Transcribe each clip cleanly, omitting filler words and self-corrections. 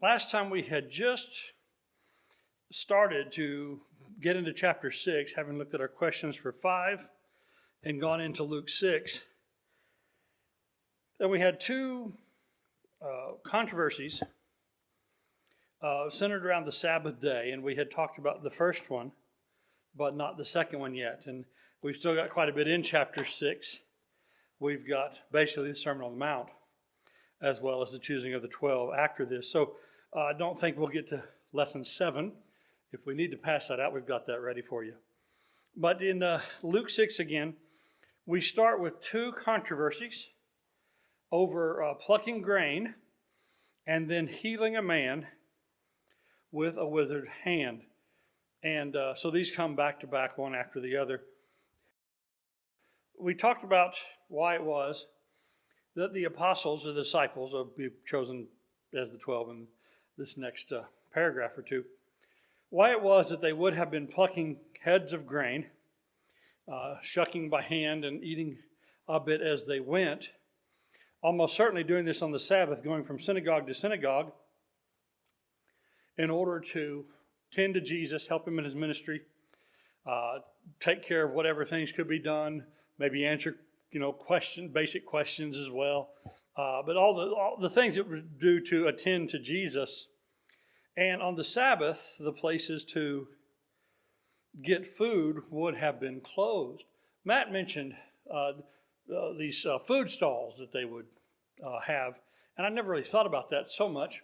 Last time we had just started to get into chapter 6, having looked at our questions for 5 and gone into Luke 6. Then we had two controversies centered around the Sabbath day, and we had talked about the first one, but not the second one yet. And we've still got quite a bit in chapter 6. We've got basically the Sermon on the Mount, as well as the choosing of the 12 after this. So I don't think we'll get to lesson 7. If we need to pass that out, we've got that ready for you. But in Luke 6 again, we start with two controversies over plucking grain and then healing a man with a withered hand. And so these come back to back, one after the other. We talked about why it was that the apostles, or the disciples, will be chosen as the 12 in this next paragraph or two, why it was that they would have been plucking heads of grain, shucking by hand and eating a bit as they went, almost certainly doing this on the Sabbath, going from synagogue to synagogue in order to tend to Jesus, help him in his ministry, take care of whatever things could be done, maybe answer basic questions as well, but all the things that were due to attend to Jesus. And on the Sabbath, the places to get food would have been closed. Matt mentioned these food stalls that they would have, and I never really thought about that so much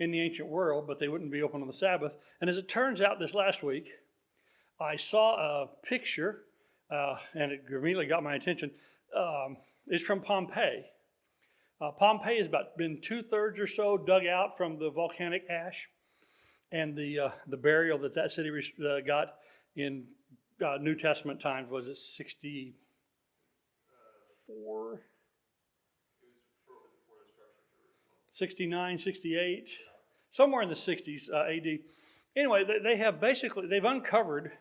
in the ancient world, but they wouldn't be open on the Sabbath. And as it turns out, this last week, I saw a picture, and it immediately got my attention. It's from Pompeii. Pompeii has been 2/3 or so dug out from the volcanic ash, and the burial that city got in New Testament times, was it 64? 69, 68, somewhere in the 60s AD. Anyway, they've uncovered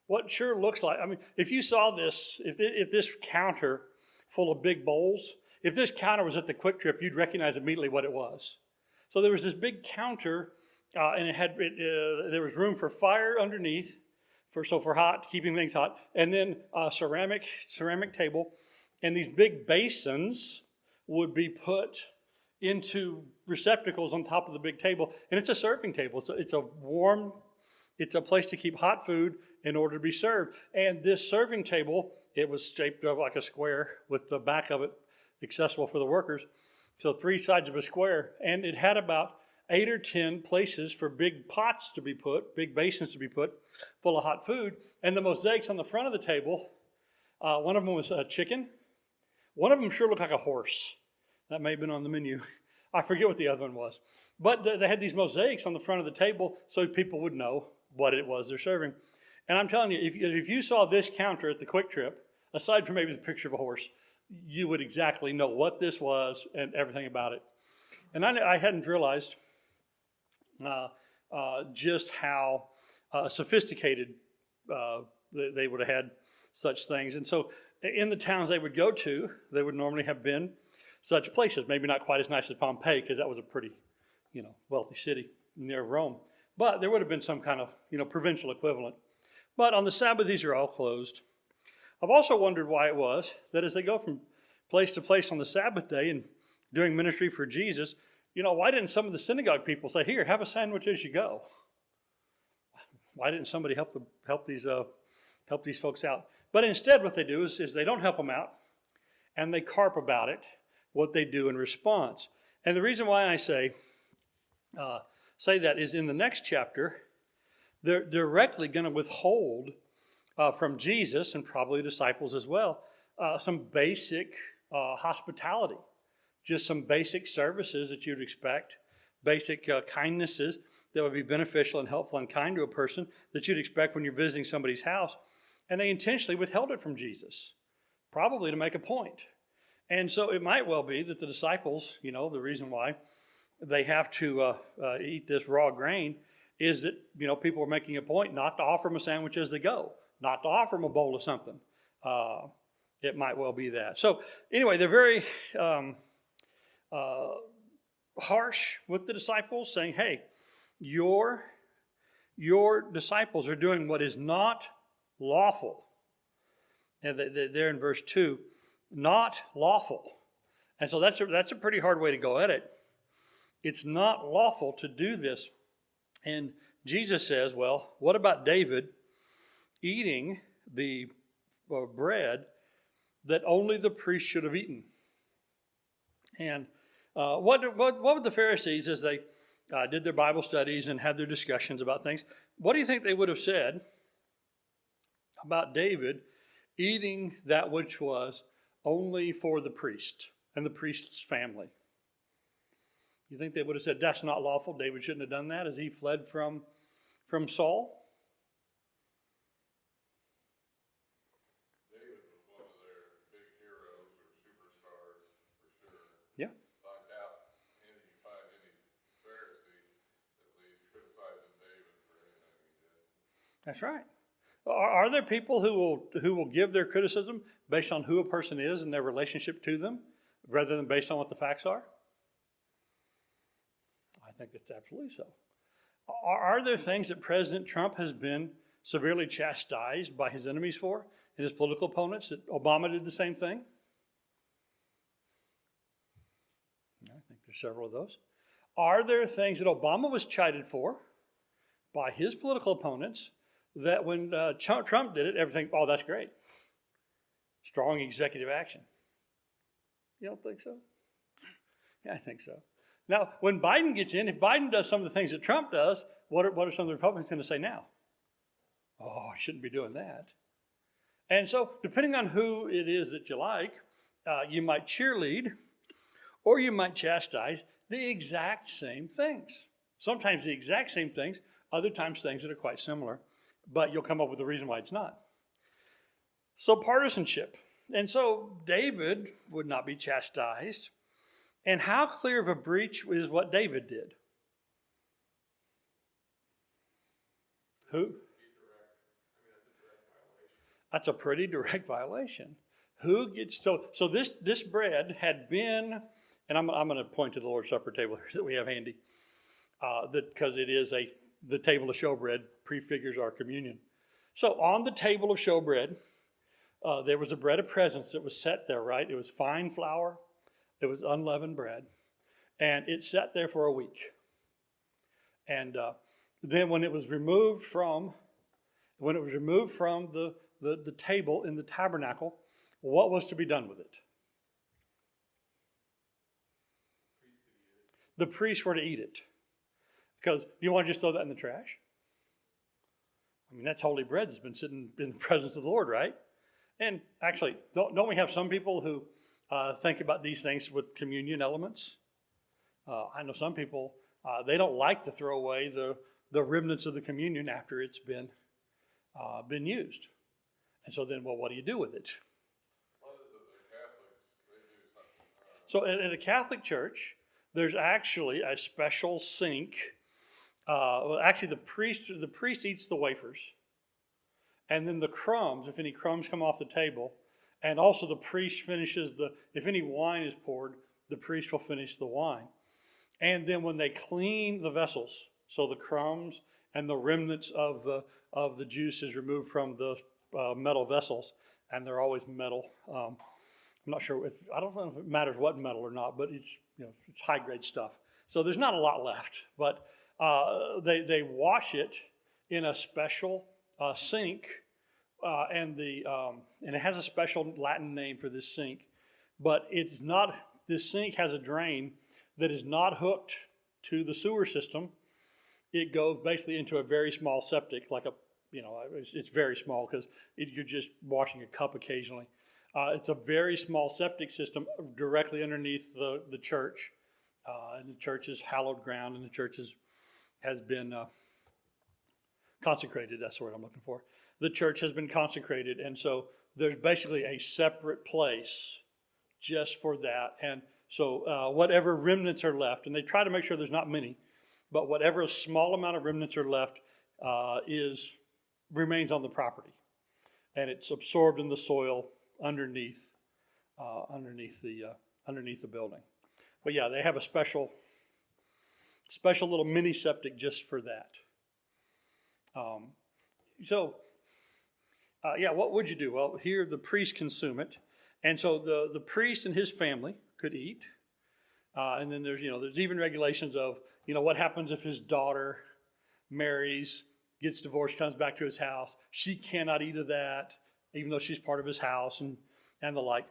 what sure looks like. I mean, if you saw this, if this counter full of big bowls, if this counter was at the Quick Trip, you'd recognize immediately what it was. So there was this big counter, and there was room for fire underneath, for keeping things hot, and then a ceramic table, and these big basins would be put into receptacles on top of the big table, and it's a serving table. It's a place to keep hot food in order to be served. And this serving table, it was shaped like a square with the back of it accessible for the workers. So 3 sides of a square, and it had about 8 or 10 places for big pots to be put, big basins to be put, full of hot food. And the mosaics on the front of the table, one of them was a chicken. One of them sure looked like a horse. That may have been on the menu. I forget what the other one was. But they had these mosaics on the front of the table so people would know what it was they're serving. And I'm telling you, if you saw this counter at the Quick Trip, aside from maybe the picture of a horse, you would exactly know what this was and everything about it. And I hadn't realized just how sophisticated they would have had such things. And so in the towns they would go to, they would normally have been such places, maybe not quite as nice as Pompeii, because that was a pretty, wealthy city near Rome. But there would have been some kind of, provincial equivalent. But on the Sabbath, these are all closed. I've also wondered why it was that as they go from place to place on the Sabbath day and doing ministry for Jesus, why didn't some of the synagogue people say, "Here, have a sandwich as you go"? Why didn't somebody help these folks out? But instead, what they do is they don't help them out, and they carp about it, what they do in response. And the reason why I say that is in the next chapter, they're directly going to withhold from Jesus, and probably disciples as well, some basic hospitality, just some basic services that you'd expect, basic kindnesses that would be beneficial and helpful and kind to a person that you'd expect when you're visiting somebody's house. And they intentionally withheld it from Jesus, probably to make a point. And so it might well be that the disciples, the reason why they have to eat this raw grain is that, people are making a point not to offer them a sandwich as they go, not to offer them a bowl of something. It might well be that. So anyway, they're very harsh with the disciples, saying, hey, your disciples are doing what is not lawful. And they're in verse 2, not lawful. And so that's a pretty hard way to go at it. It's not lawful to do this. And Jesus says, well, what about David eating the bread that only the priest should have eaten? And what would the Pharisees, as they did their Bible studies and had their discussions about things, what do you think they would have said about David eating that which was only for the priest and the priest's family? You think they would have said, that's not lawful, David shouldn't have done that as he fled from Saul? David was one of their big heroes or superstars, for sure. Yeah. So I doubt you find any Pharisee, at least, criticizing David for anything he did. That's right. Are there people who will give their criticism based on who a person is and their relationship to them, rather than based on what the facts are? I think it's absolutely so. Are there things that President Trump has been severely chastised by his enemies for, and his political opponents, that Obama did the same thing? I think there's several of those. Are there things that Obama was chided for by his political opponents that when Trump did it, everything, oh, that's great. Strong executive action. You don't think so? Yeah, I think so. Now, when Biden gets in, if Biden does some of the things that Trump does, what are some of the Republicans going to say now? Oh, I shouldn't be doing that. And so, depending on who it is that you like, you might cheerlead or you might chastise the exact same things. Sometimes the exact same things, other times things that are quite similar, but you'll come up with a reason why it's not. So, partisanship. And so, David would not be chastised. And how clear of a breach is what David did? Who? That's a pretty direct violation. Who gets so this bread had been, and I'm going to point to the Lord's Supper table here that we have handy, because it is the table of showbread prefigures our communion. So on the table of showbread, there was a bread of presence that was set there, right? It was fine flour. It was unleavened bread, and it sat there for a week. And then when it was removed from the table in the tabernacle, what was to be done with it? The priests were to eat it. Because you want to just throw that in the trash? I mean, that's holy bread that's been sitting in the presence of the Lord, right? And actually, don't we have some people who think about these things with communion elements? I know some people, they don't like to throw away the remnants of the communion after it's been used. And so then, well, what do you do with it? What is it, the Catholics, they do something? So at a Catholic church, there's actually a special sink. Actually, the priest eats the wafers. And then the crumbs, if any crumbs come off the table, and also the priest finishes if any wine is poured, the priest will finish the wine. And then when they clean the vessels, so the crumbs and the remnants of the juice is removed from the metal vessels, and they're always metal. I'm not sure I don't know if it matters what metal or not, but it's high grade stuff. So there's not a lot left, but they wash it in a special sink, and it has a special Latin name for this sink, but it's not. This sink has a drain that is not hooked to the sewer system. It goes basically into a very small septic, it's very small because you're just washing a cup occasionally. It's a very small septic system directly underneath the church, and the church is hallowed ground, and the church has been consecrated. That's the word I'm looking for. The church has been consecrated, and so there's basically a separate place just for that. And so whatever remnants are left, and they try to make sure there's not many, but whatever small amount of remnants are left remains on the property, and it's absorbed in the soil underneath the building. But yeah, they have a special Special little mini septic just for that. What would you do? Well, here the priest consume it. And so the priest and his family could eat. And then there's even regulations of, what happens if his daughter marries, gets divorced, comes back to his house. She cannot eat of that, even though she's part of his house and the like.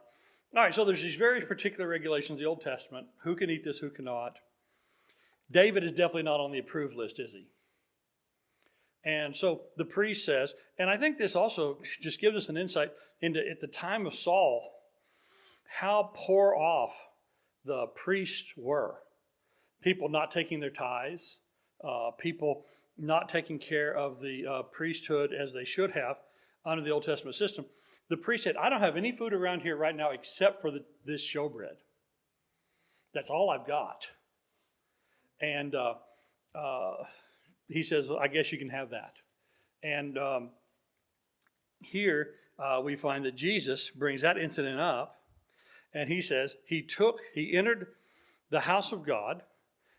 All right, so there's these very particular regulations in the Old Testament. Who can eat this, who cannot? David is definitely not on the approved list, is he? And so the priest says, and I think this also just gives us an insight into, at the time of Saul, how poor off the priests were. People not taking their tithes, people not taking care of the priesthood as they should have under the Old Testament system. The priest said, I don't have any food around here right now except for this showbread. That's all I've got. And he says, I guess you can have that. And here we find that Jesus brings that incident up. And he says, he entered the house of God.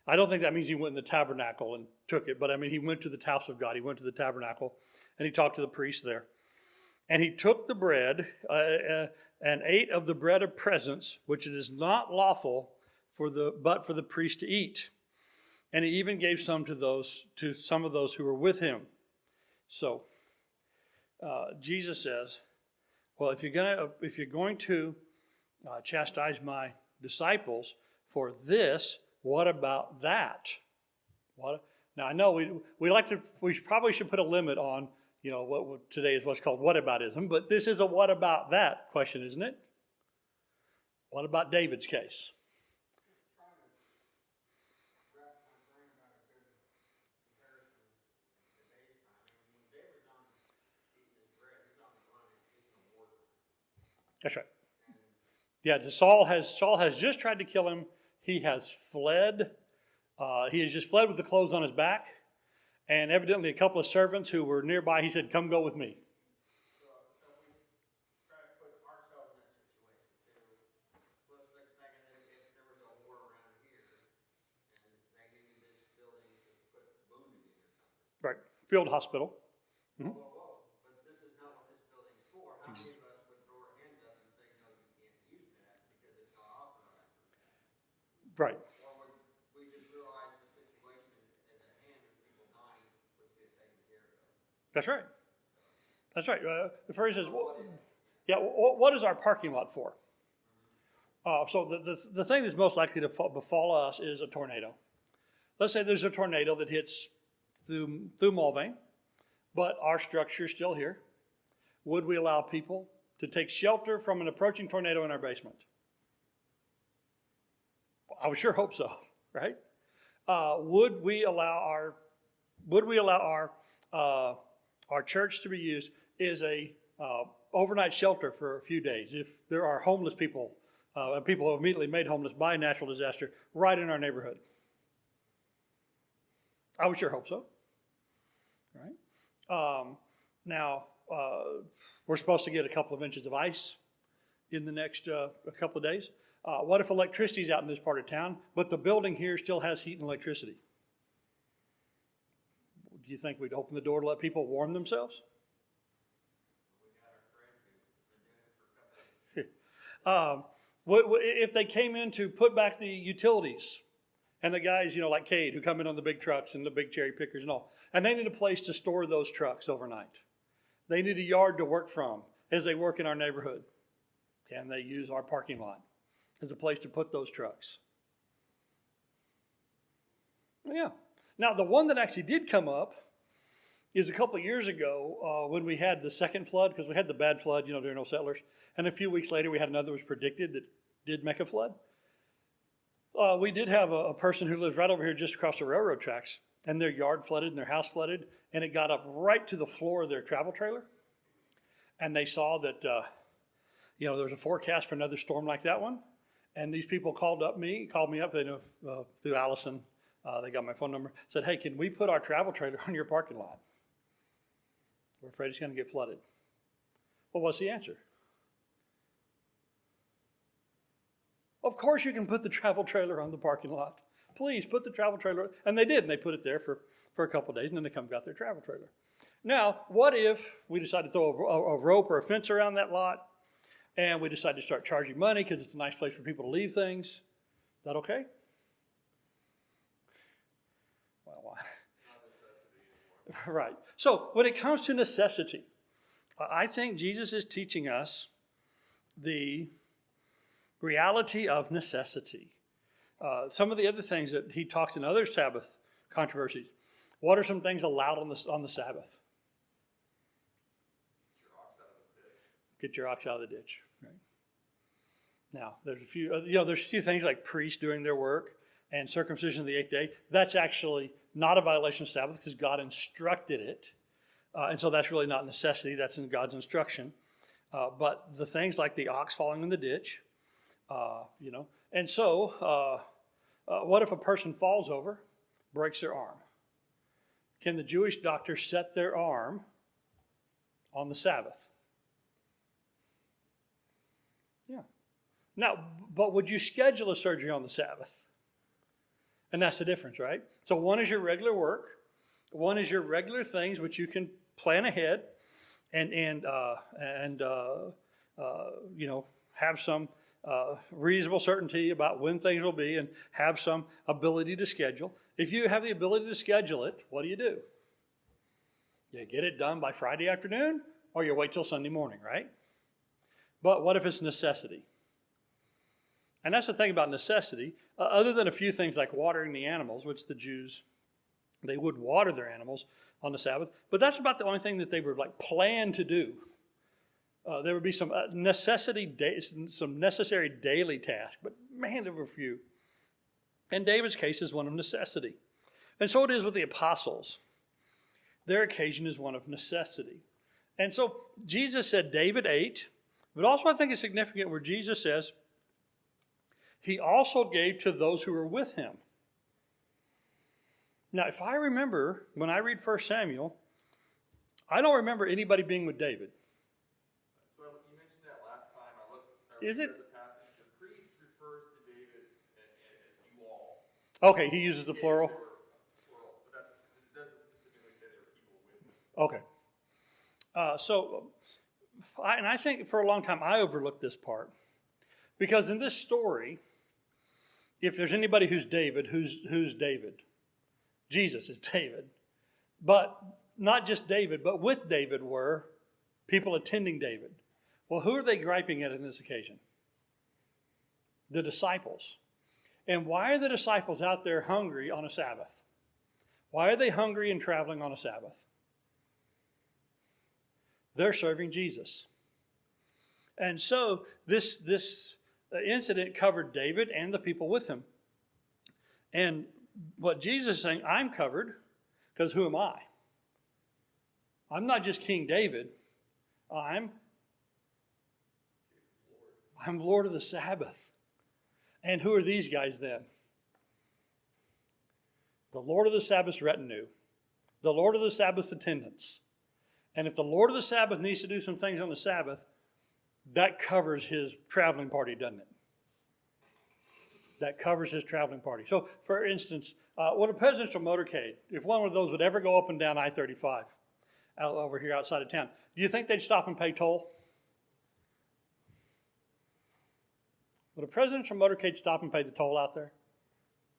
I don't think that means he went in the tabernacle and took it, but I mean, he went to the house of God. He went to the tabernacle and he talked to the priest there. And he took the bread and ate of the bread of presence, which it is not lawful but for the priest to eat. And he even gave some to some of those who were with him. So Jesus says, well, if you're going to chastise my disciples for this, what about that? Now I know we probably should put a limit on, what today is what's called whataboutism, but this is a what about that question, isn't it? What about David's case? That's right. Yeah, Saul has just tried to kill him. He has fled. He has just fled with the clothes on his back. And evidently a couple of servants who were nearby, he said, come go with me. So we try to put ourselves in that situation too. Let's think that if there was a war around here and they needed this building to put wounded in or something. Right. Field hospital. Mm-hmm. Whoa. But this is not what this building's for. How many of us would throw our hands up and say, no, you can't use that because it's not authorized for that? Right. Or would we just realize the situation is at hand with people dying, let's get it taken care of? That's right. That's right. The phrase says, what is our parking lot for? So the thing that's most likely to befall us is a tornado. Let's say there's a tornado that hits through Mulvane, but our structure is still here. Would we allow people to take shelter from an approaching tornado in our basement? I would sure hope so, right? Would we allow our church to be used as a overnight shelter for a few days if there are homeless people, people immediately made homeless by a natural disaster right in our neighborhood? I would sure hope so, right? Now, we're supposed to get a couple of inches of ice in the next a couple of days. What if electricity's out in this part of town, but the building here still has heat and electricity? Do you think we'd open the door to let people warm themselves? If they came in to put back the utilities, and the guys, like Cade, who come in on the big trucks and the big cherry pickers and all, and they need a place to store those trucks overnight. They need a yard to work from as they work in our neighborhood. Can they use our parking lot as a place to put those trucks? Yeah. Now, the one that actually did come up is a couple of years ago when we had the second flood, because we had the bad flood, there were no settlers. And a few weeks later, we had another that was predicted that did make a flood. We did have a person who lives right over here just across the railroad tracks, and their yard flooded and their house flooded, and it got up right to the floor of their travel trailer. And they saw that, there was a forecast for another storm like that one. And these people called me up, through Allison. They got my phone number, said, hey, can we put our travel trailer on your parking lot? We're afraid it's going to get flooded. Well, what's the answer? Of course you can put the travel trailer on the parking lot. please put the travel trailer. And they did, and they put it there for a couple of days, and then they come and got their travel trailer. Now, what if we decide to throw a rope or a fence around that lot, and we decide to start charging money because it's a nice place for people to leave things? Is that okay? Well, why? Right. So when it comes to necessity, I think Jesus is teaching us the reality of necessity. Some of the other things that he talks in other Sabbath controversies. What are some things allowed on the Sabbath? Get your ox out of the ditch. Right. Now, there's a few things like priests doing their work and circumcision of the 8th day. That's actually not a violation of Sabbath because God instructed it. And so that's really not necessity. That's in God's instruction. But the things like the ox falling in the ditch, And so what if a person falls over, breaks their arm? Can the Jewish doctor set their arm on the Sabbath? Yeah. Now, but would you schedule a surgery on the Sabbath? And that's the difference, right? So one is your regular work. One is your regular things, which you can plan ahead and have some reasonable certainty about when things will be and have some ability to schedule. If you have the ability to schedule it, what do? You get it done by Friday afternoon, or you wait till Sunday morning, right? But what if it's necessity? And that's the thing about necessity. Other than a few things like watering the animals, which the Jews, they would water their animals on the Sabbath, but that's about the only thing that they would plan to do. There would be some some necessary daily tasks, but man, there were few. And David's case is one of necessity. And so it is with the apostles. Their occasion is one of necessity. And so Jesus said David ate, but also I think it's significant where Jesus says he also gave to those who were with him. Now, if I remember, when I read 1 Samuel, I don't remember anybody being with David. So you mentioned that last time. Is it? There's a passage. The priest refers to David as you all. Okay, he uses the plural. Plural, but it doesn't specifically say there were people with him. Okay. I think for a long time I overlooked this part. Because in this story, if there's anybody who's David, who's David? Jesus is David. But not just David, but with David were people attending David. Well, who are they griping at in this occasion? The disciples. And why are the disciples out there hungry on a Sabbath? Why are they hungry and traveling on a Sabbath? They're serving Jesus. And so this incident covered David and the people with him. And what Jesus is saying, I'm covered, because who am I? I'm not just King David. I'm Lord of the Sabbath. And who are these guys then? The Lord of the Sabbath's retinue. The Lord of the Sabbath's attendants. And if the Lord of the Sabbath needs to do some things on the Sabbath, that covers his traveling party, doesn't it? That covers his traveling party. So, for instance, what a presidential motorcade, if one of those would ever go up and down I-35 over here outside of town, do you think they'd stop and pay toll? Would a presidential motorcade stop and pay the toll out there?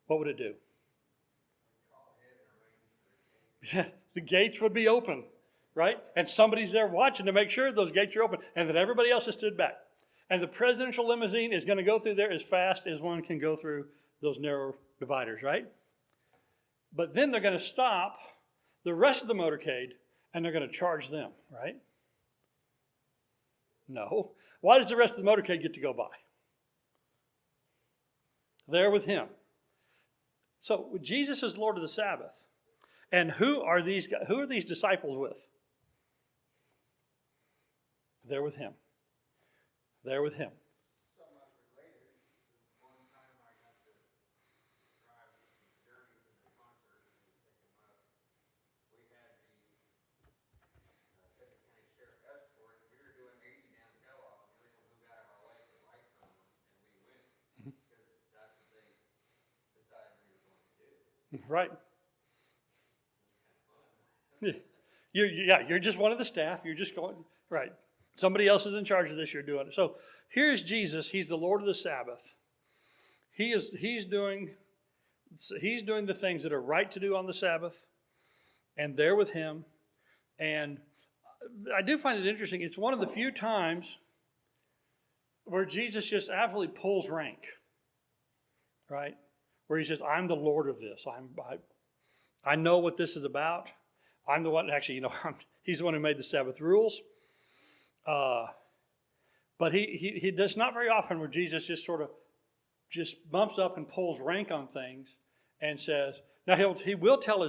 What would it do? The gates would be open, right? And somebody's there watching to make sure those gates are open and that everybody else has stood back. And the presidential limousine is going to go through there as fast as one can go through those narrow dividers, right? But then they're going to stop the rest of the motorcade and they're going to charge them, right? No. Why does the rest of the motorcade get to go by? They're with him. So Jesus is Lord of the Sabbath. And who are these disciples with? They're with him. They're with him. Somewhat related, one time I got to drive some journey to the concert and pick him up. We had the Sedgwick County Sheriff escort. We were doing 80 down Kellogg, and everyone moved out of our way for lights on, and we went because that's what they decided we were right? You're just one of the staff. You're just going, right. Somebody else is in charge of this. You're doing it. So here's Jesus. He's the Lord of the Sabbath. He's doing the things that are right to do on the Sabbath, and they're with him. And I do find it interesting. It's one of the few times where Jesus just absolutely pulls rank, right? Where he says, I'm the Lord of this. I know what this is about. I'm the one, actually, he's the one who made the Sabbath rules. But he does not very often where Jesus just sort of just bumps up and pulls rank on things and says, now he will tell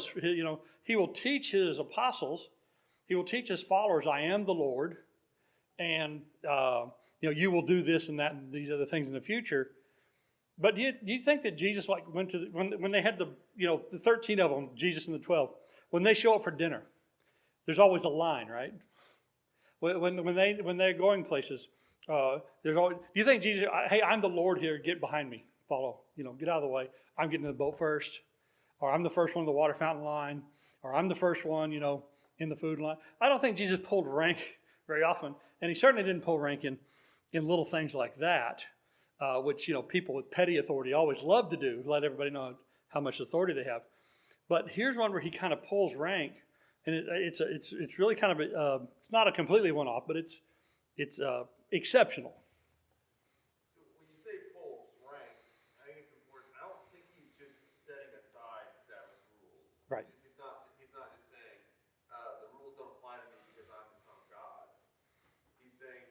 he will teach his apostles, he will teach his followers, I am the Lord, and you will do this and that and these other things in the future. But do you think that Jesus went to when they had the 13 of them, Jesus and the 12, when they show up for dinner, there's always a line, right? When they're going places, there's always. Do you think Jesus? Hey, I'm the Lord here. Get behind me. Follow. Get out of the way. I'm getting in the boat first, or I'm the first one in the water fountain line, or I'm the first one, in the food line. I don't think Jesus pulled rank very often, and he certainly didn't pull rank in little things like that, which people with petty authority always love to do. Let everybody know how much authority they have. But here's one where he kind of pulls rank, and it's really kind of it's not a completely one-off, but it's exceptional. So when you say pulls rank, I think it's important. I don't think he's just setting aside Sabbath rules. Right. He's not just saying the rules don't apply to me because I'm the Son of God. He's saying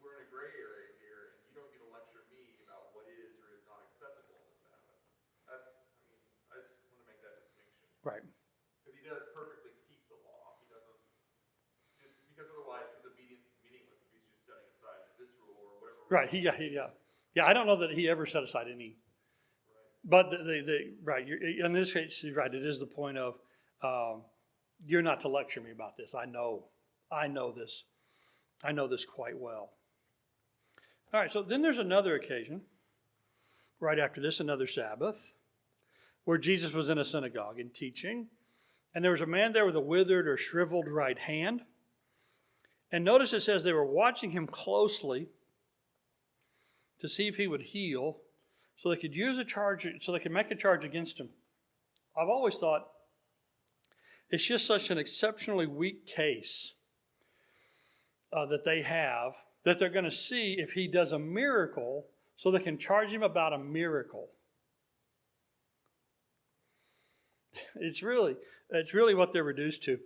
we're in a gray area here, and you don't get to lecture me about what is or is not acceptable in the Sabbath. I just want to make that distinction. Right. Because he does perfectly keep the law. He doesn't, just because otherwise his obedience is meaningless if he's just setting aside this rule or whatever. Right. Yeah. I don't know that he ever set aside any. But right. In this case, you're right. It is the point of you're not to lecture me about this. I know this. I know this quite well. All right. So then there's another occasion. Right after this, another Sabbath, where Jesus was in a synagogue and teaching. And there was a man there with a withered or shriveled right hand. And notice it says they were watching him closely to see if he would heal, so they could make a charge against him. I've always thought it's just such an exceptionally weak case that they have, that they're going to see if he does a miracle so they can charge him about a miracle. It's really what they're reduced to.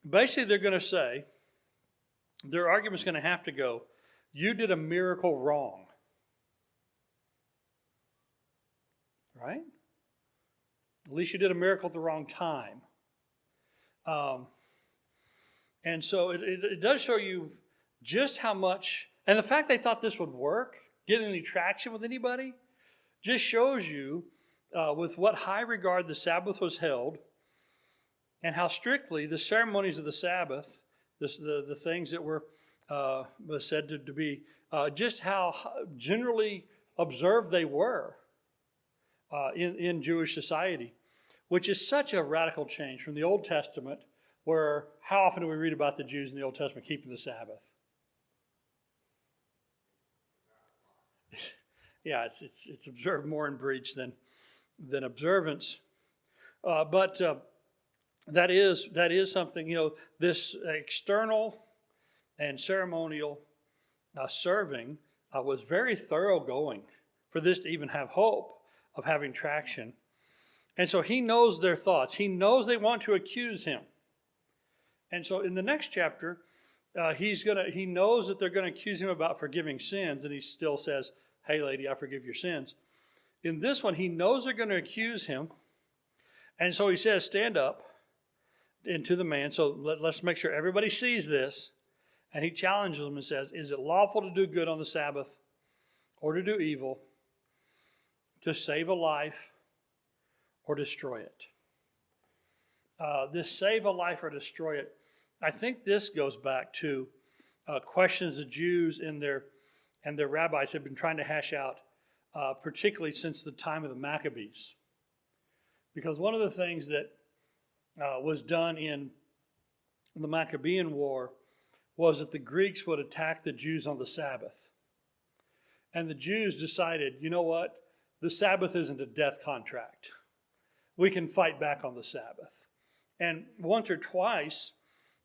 Basically, they're going to say, their argument's going to have to go, you did a miracle wrong. Right? At least you did a miracle at the wrong time. And so it does show you just how much, and the fact they thought this would work, get any traction with anybody, just shows you with what high regard the Sabbath was held, and how strictly the ceremonies of the Sabbath, the things that were said to be, just how generally observed they were in Jewish society, which is such a radical change from the Old Testament, where how often do we read about the Jews in the Old Testament keeping the Sabbath? Yeah, it's observed more in breach than observance. But that is something, this external and ceremonial serving was very thoroughgoing for this to even have hope of having traction. And so he knows their thoughts. He knows they want to accuse him. And so in the next chapter, he knows that they're going to accuse him about forgiving sins, and he still says, hey, lady, I forgive your sins. In this one, he knows they're going to accuse him, and so he says, stand up into the man. So let's make sure everybody sees this. And he challenges them and says, is it lawful to do good on the Sabbath or to do evil, to save a life or destroy it? This save a life or destroy it, I think this goes back to questions the Jews and their rabbis have been trying to hash out, particularly since the time of the Maccabees. Because one of the things that was done in the Maccabean War was that the Greeks would attack the Jews on the Sabbath. And the Jews decided, you know what? The Sabbath isn't a death contract. We can fight back on the Sabbath. And once or twice,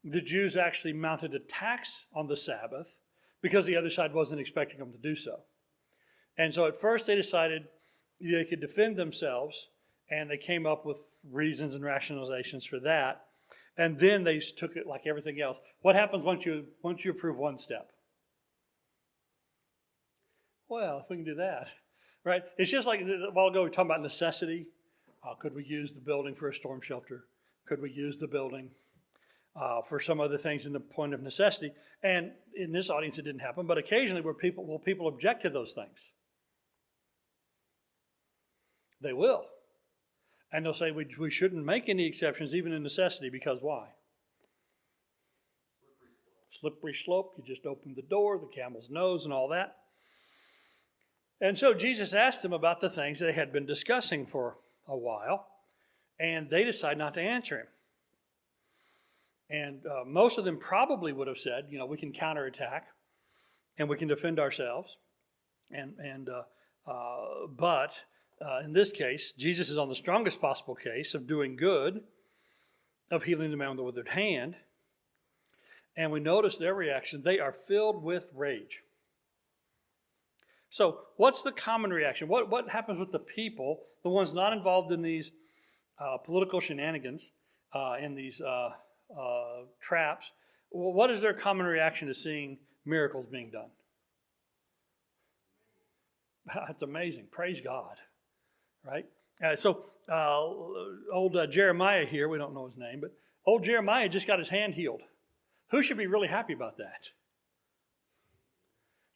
the Jews actually mounted attacks on the Sabbath because the other side wasn't expecting them to do so. And so at first they decided they could defend themselves, and they came up with reasons and rationalizations for that. And then they took it like everything else. What happens once you approve one step? Well, if we can do that, right? It's just like a while ago we were talking about necessity. Could we use the building for a storm shelter? Could we use the building for some other things in the point of necessity? And in this audience it didn't happen, but occasionally will people object to those things? They will. And they'll say we shouldn't make any exceptions even in necessity, because why? Slippery slope. You just opened the door, the camel's nose and all that. And so Jesus asked them about the things they had been discussing for a while, and they decided not to answer him. And most of them probably would have said, we can counterattack and we can defend ourselves. But in this case, Jesus is on the strongest possible case of doing good, of healing the man with the withered hand. And we notice their reaction. They are filled with rage. So what's the common reaction? What happens with the people, the ones not involved in these political shenanigans, in these traps? What is their common reaction to seeing miracles being done? That's amazing. Praise God. Right? Old Jeremiah here, we don't know his name, but old Jeremiah just got his hand healed. Who should be really happy about that?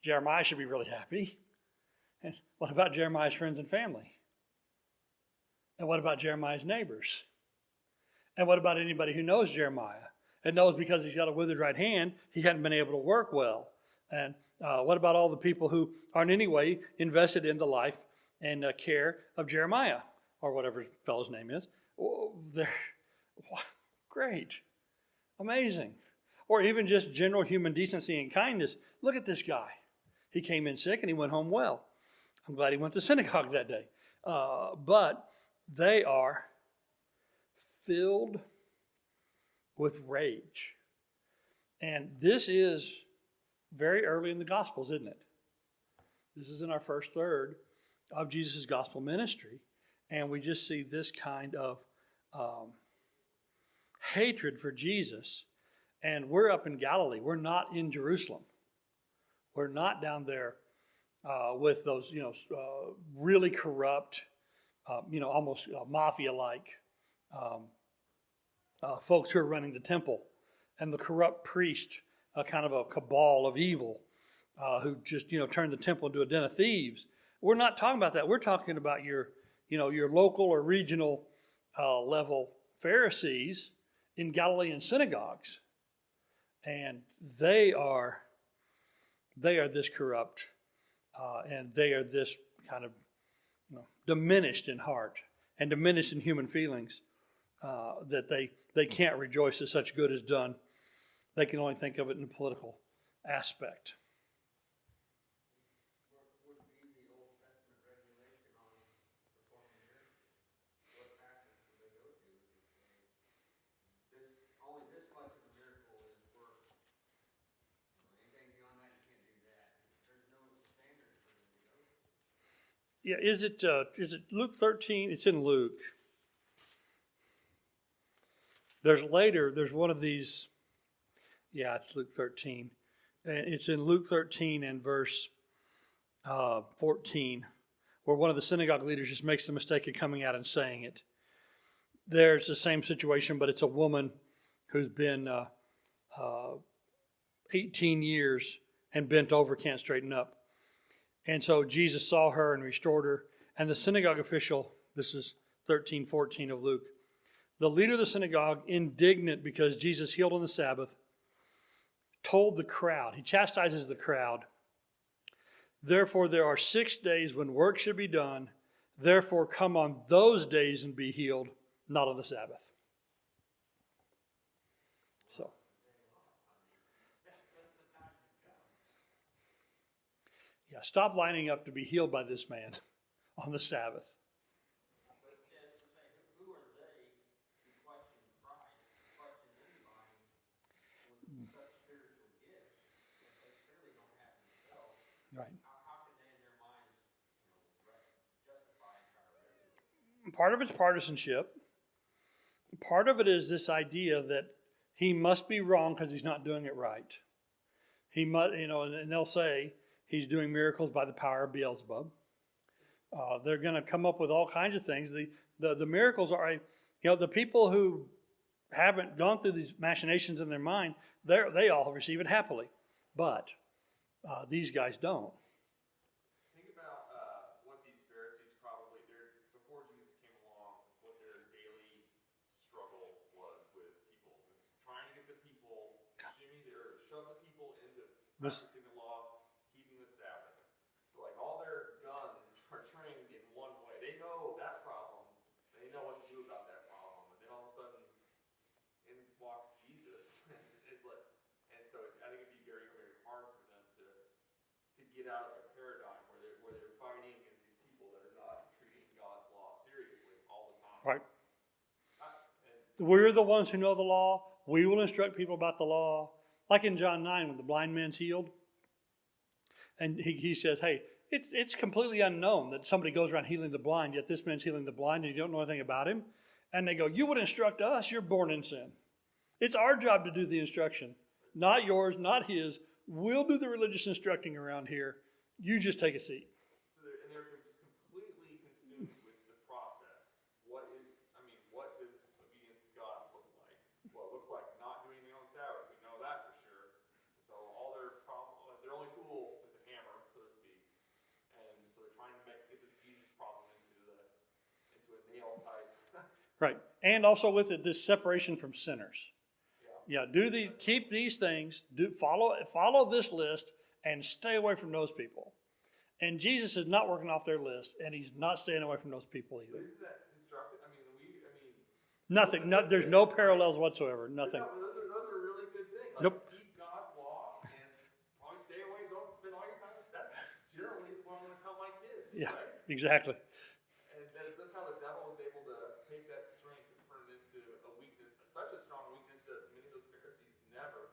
Jeremiah should be really happy. And what about Jeremiah's friends and family? And what about Jeremiah's neighbors? And what about anybody who knows Jeremiah and knows because he's got a withered right hand, he hadn't been able to work well? And what about all the people who aren't in any way invested in the life and care of Jeremiah, or whatever his fellow's name is? They're great, amazing. Or even just general human decency and kindness. Look at this guy. He came in sick and he went home well. I'm glad he went to synagogue that day. But they are filled with rage. And this is very early in the Gospels, isn't it? This is in our first third of Jesus' gospel ministry. And we just see this kind of hatred for Jesus. And we're up in Galilee. We're not in Jerusalem. We're not down there with those, really corrupt, almost mafia-like folks who are running the temple, and the corrupt priest, kind of a cabal of evil, who just, turned the temple into a den of thieves. We're not talking about that. We're talking about your local or regional level Pharisees in Galilean synagogues. And they are this corrupt, and they are this kind of diminished in heart and diminished in human feelings, that they can't rejoice that such good is done. They can only think of it in a political aspect. What would be the Old Testament regulation on performing miracles? What passage do they go to? Only this much of a miracle is worth. Anything beyond that, you can't do that. There's no standard for them to go to. Yeah, is it Luke 13? It's in Luke. There's one of these. Yeah, it's Luke 13. It's in Luke 13 and verse 14, where one of the synagogue leaders just makes the mistake of coming out and saying it. There's the same situation, but it's a woman who's been 18 years and bent over, can't straighten up. And so Jesus saw her and restored her. And the synagogue official, this is 13:14 of Luke, the leader of the synagogue, indignant because Jesus healed on the Sabbath, told the crowd, he chastises the crowd, therefore there are 6 days when work should be done, Therefore, come on those days and be healed, not on the Sabbath. So, yeah, stop lining up to be healed by this man on the Sabbath. But as we say, who are they who question Christ, question anybody with such spiritual gifts that they clearly don't have themselves? Right. How can they in their minds, justify and try to regulate? Part of it's partisanship. Part of it is this idea that he must be wrong because he's not doing it right. He must, and they'll say he's doing miracles by the power of Beelzebub. They're going to come up with all kinds of things. The miracles are, the people who haven't gone through these machinations in their mind, they all receive it happily. But these guys don't. Think about what these Pharisees probably, before Jesus came along, what their daily struggle was with people. Was trying to get the people, shove the people into practicing the law, keeping the Sabbath. So like all their guns are trained in one way. They know that problem. They know what to do about that problem. And then all of a sudden, in walks Jesus. It's like, and so I think it'd be very, very hard for them to get out of a paradigm where they're fighting against these people that are not treating God's law seriously all the time. Right. And We're the ones who know the law. We will instruct people about the law. Like in John 9, when the blind man's healed. And he says, hey, it's completely unknown that somebody goes around healing the blind, yet this man's healing the blind and you don't know anything about him. And they go, you would instruct us, you're born in sin. It's our job to do the instruction. Not yours, not his. We'll do the religious instructing around here. You just take a seat. so they're just completely consumed with the process. What does obedience to God look like? Well, it looks like not doing anything on the Sabbath. We know that for sure. So all their only tool is a hammer, so to speak. And so they're trying to get this Jesus problem into a nail type. Right. And also with it, this separation from sinners. Yeah, keep these things, follow this list, and stay away from those people. And Jesus is not working off their list, and he's not staying away from those people either. Isn't that instructive? Nothing. There's no parallels whatsoever. Nothing. No, those are really good things. Like, Nope. keep God's law and probably stay away. Don't spend all your time. That's generally what I'm going to tell my kids. Yeah, Right? exactly. And that's how the devil was able to take that strength and turn it into a weakness, such a strong weakness that many of those Pharisees never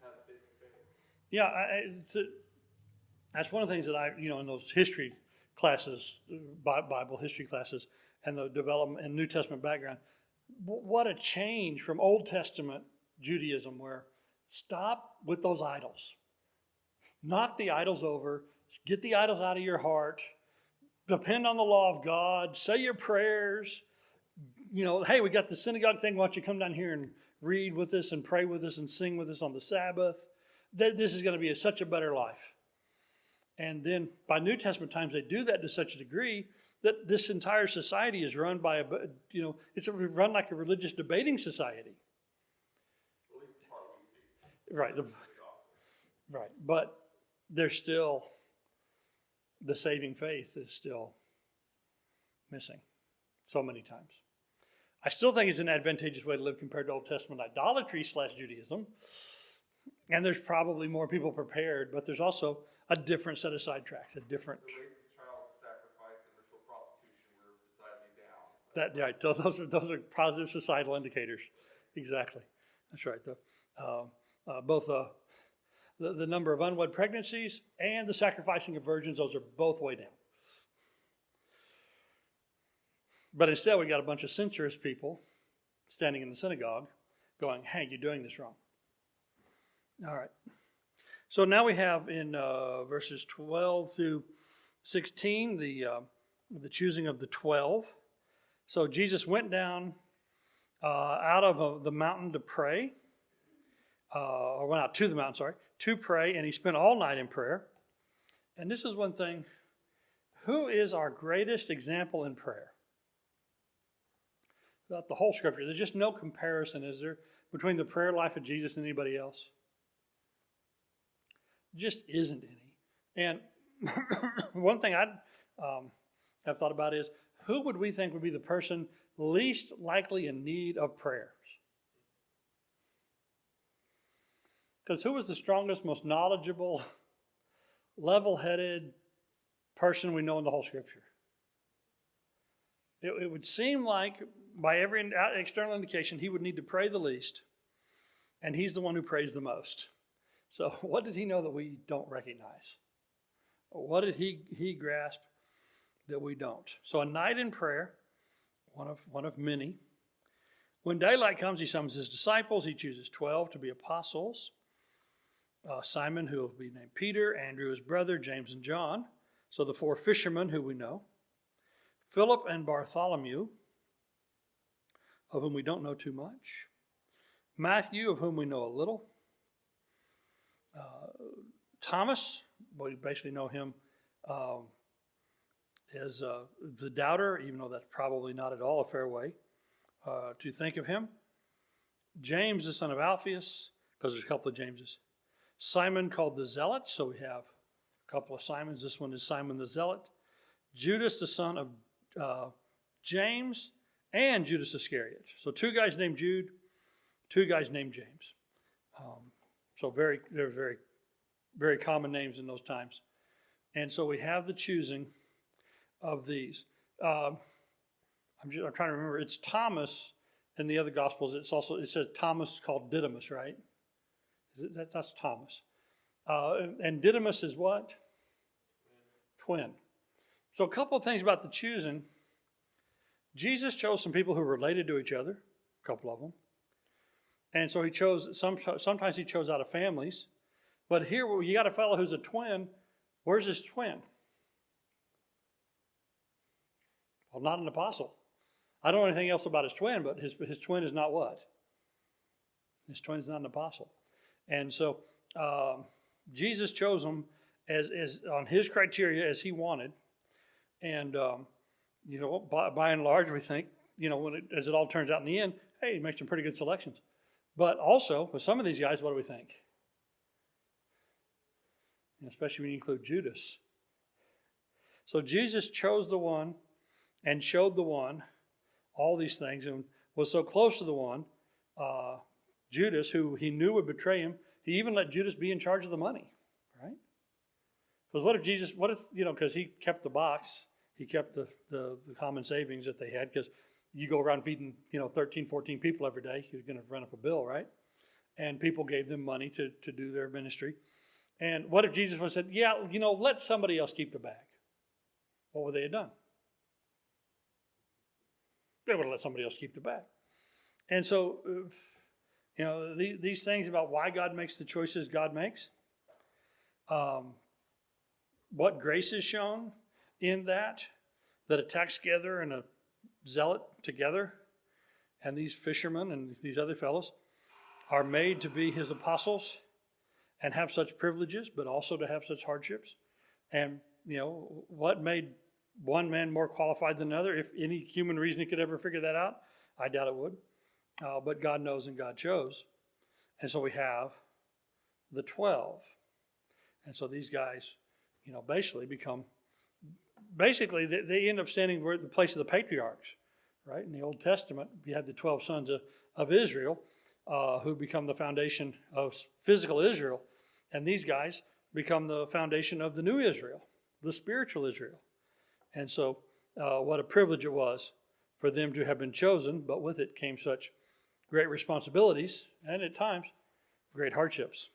had a saving faith. Yeah, that's one of the things that in those history classes, Bible history classes, and the development and New Testament background, what a change from Old Testament Judaism, where stop with those idols. Knock the idols over. Get the idols out of your heart. Depend on the law of God. Say your prayers. Hey, we got the synagogue thing. Why don't you come down here and read with us and pray with us and sing with us on the Sabbath? This is going to be such a better life. And then by New Testament times, they do that to such a degree that this entire society is run by it's run like a religious debating society. At least the part we see. Right. The gospel. Right. But there's still, the saving faith is still missing so many times. I still think it's an advantageous way to live compared to Old Testament idolatry / Judaism. And there's probably more people prepared, but there's also a different set of sidetracks, a different. The rates of child sacrifice and ritual prostitution were decidedly down. Right. Those are positive societal indicators. Exactly. That's right. Both the number of unwed pregnancies and the sacrificing of virgins, those are both way down. But instead, we got a bunch of censorious people standing in the synagogue going, hey, you're doing this wrong. All right. So now we have in verses 12 through 16, the choosing of the 12. So Jesus went down out of the mountain to pray, or went out to the mountain, to pray, and he spent all night in prayer. And this is one thing. Who is our greatest example in prayer? Throughout the whole scripture, there's just no comparison, is there, between the prayer life of Jesus and anybody else? Just isn't any. And one thing I have thought about is, who would we think would be the person least likely in need of prayers? Because who was the strongest, most knowledgeable, level-headed person we know in the whole Scripture? It would seem like, by every external indication, he would need to pray the least, and he's the one who prays the most. So what did he know that we don't recognize? What did he grasp that we don't? So a night in prayer, one of many. When daylight comes, he summons his disciples. He chooses 12 to be apostles. Simon, who will be named Peter, Andrew, his brother, James and John. So the 4 fishermen who we know. Philip and Bartholomew, of whom we don't know too much. Matthew, of whom we know a little. Thomas, we basically know him as the doubter, even though that's probably not at all a fair way to think of him. James, the son of Alphaeus, because there's a couple of Jameses. Simon, called the Zealot, so we have a couple of Simons. This one is Simon the Zealot. Judas, the son of James, and Judas Iscariot. So 2 guys named Jude, 2 guys named James. So they're very, very common names in those times. And so we have the choosing of these. I'm trying to remember. It's Thomas in the other Gospels. It says Thomas called Didymus, right? That's Thomas. And Didymus is what? Twin. So a couple of things about the choosing. Jesus chose some people who were related to each other, a couple of them. And so he chose, sometimes he chose out of families. But here you got a fellow who's a twin. Where's his twin? Well, not an apostle. I don't know anything else about his twin, but his twin is not what? His twin's not an apostle. And so Jesus chose him as on his criteria as he wanted. And, by and large, we think, as it all turns out in the end, hey, he makes some pretty good selections. But also, with some of these guys, what do we think? Especially when you include Judas. So Jesus chose the one and showed the one all these things and was so close to the one, Judas, who he knew would betray him. He even let Judas be in charge of the money, right? Because because he kept the box, he kept the common savings that they had, because you go around feeding, 13, 14 people every day, you're going to run up a bill, right? And people gave them money to do their ministry. And what if Jesus would have said, yeah, let somebody else keep the bag? What would they have done? They would have let somebody else keep the bag. And so, these things about why God makes the choices God makes, what grace is shown in that a tax gatherer and a zealot together, and these fishermen and these other fellows are made to be his apostles and have such privileges, but also to have such hardships. And, what made one man more qualified than another? If any human reasoning could ever figure that out, I doubt it would. But God knows and God chose. And so we have the 12. And so these guys, basically they end up standing at the place of the patriarchs, right? In the Old Testament, you had the 12 sons of Israel who become the foundation of physical Israel. And these guys become the foundation of the new Israel, the spiritual Israel. And so what a privilege it was for them to have been chosen, but with it came such great responsibilities and at times great hardships.